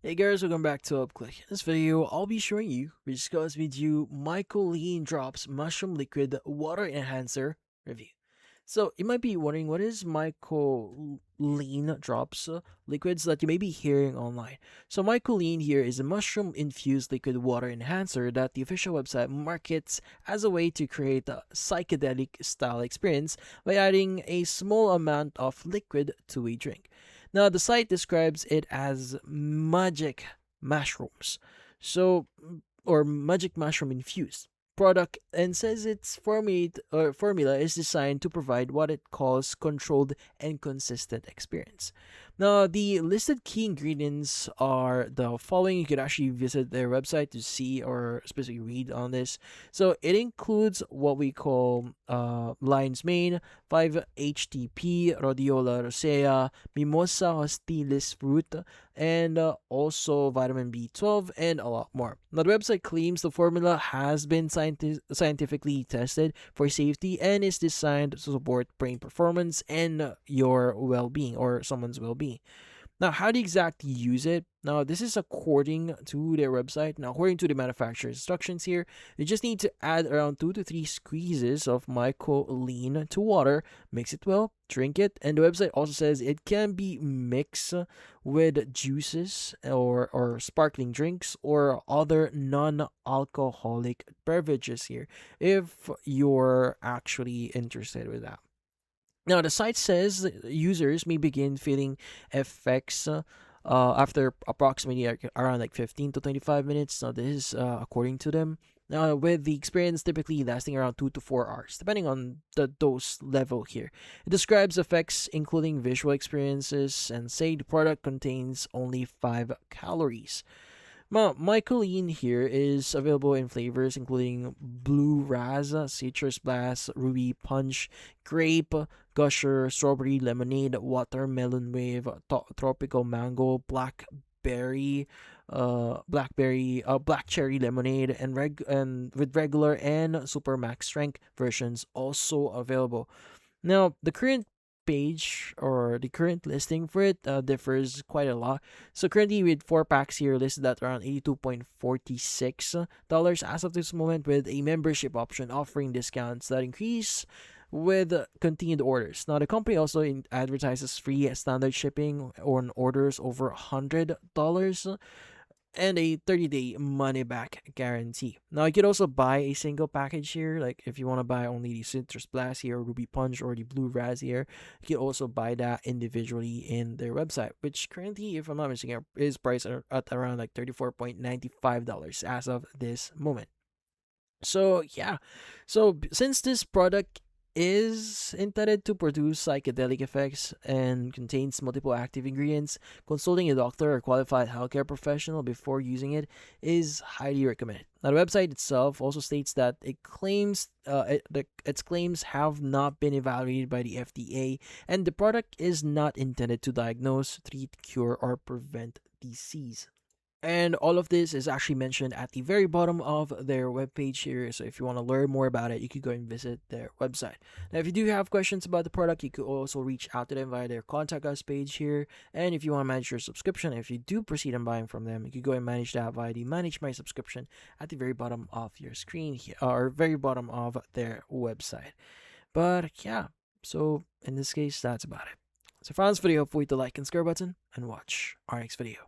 Hey guys, welcome back to UpClick. In this video, I'll be showing you, we discuss with you Mycolean Drops Mushroom Liquid Water Enhancer review. So you might be wondering what is Mycolean Drops liquids that you may be hearing online. So Mycolean here is a mushroom infused liquid water enhancer that the official website markets as a way to create a psychedelic style experience by adding a small amount of liquid to a drink. Now, the site describes it as magic mushrooms, so or magic mushroom infused product, and says its formula is designed to provide what it calls controlled and consistent experience. Now, the listed key ingredients are the following. You could actually visit their website to see or specifically read on this. So it includes what we call lion's mane, 5-HTP, rhodiola rosea, mimosa hostilis fruit, and also vitamin B12 and a lot more. Now, the website claims the formula has been scientifically tested for safety and is designed to support brain performance and your well-being or someone's well-being. Now, how do you exactly use it? Now, this is according to their website. Now, according to the manufacturer's instructions here, you just need to add around 2 to 3 squeezes of mycolean to water, mix it well, drink it, and the website also says it can be mixed with juices or sparkling drinks or other non-alcoholic beverages here if you're actually interested with that. Now, the site says that users may begin feeling effects after approximately around like 15 to 25 minutes. Now, this is according to them. Now, with the experience typically lasting around 2 to 4 hours, depending on the dose level here. It describes effects including visual experiences and say the product contains only 5 calories. Mycolean here is available in flavors including blue raz, citrus blast, ruby punch, grape, gusher, strawberry lemonade, watermelon wave, tropical mango, black cherry lemonade, and with regular and super max strength versions also available. Now, the current page or the current listing for it differs quite a lot. So currently with 4 packs here listed at around $82.46 as of this moment, with a membership option offering discounts that increase with continued orders. Now, the company also advertises free standard shipping on orders over $100 and a 30-day money back guarantee. Now, you could also buy a single package here. Like, if you want to buy only the Citrus Blast here, Ruby Punch, or the Blue Raz here, you can also buy that individually in their website, which currently, if I'm not mistaken, is priced at around like $34.95 as of this moment. So yeah, so since this product is intended to produce psychedelic effects and contains multiple active ingredients, consulting a doctor or qualified healthcare professional before using it is highly recommended. Now, the website itself also states that its claims have not been evaluated by the FDA, and the product is not intended to diagnose, treat, cure, or prevent disease. And all of this is actually mentioned at the very bottom of their webpage here. So if you want to learn more about it, you could go and visit their website. Now, if you do have questions about the product, you could also reach out to them via their contact us page here. And if you want to manage your subscription, if you do proceed on buying from them, you could go and manage that via the Manage My Subscription at the very bottom of your screen here, or very bottom of their website. But yeah, so in this case, that's about it. So if you found this video, feel free to like and subscribe button and watch our next video.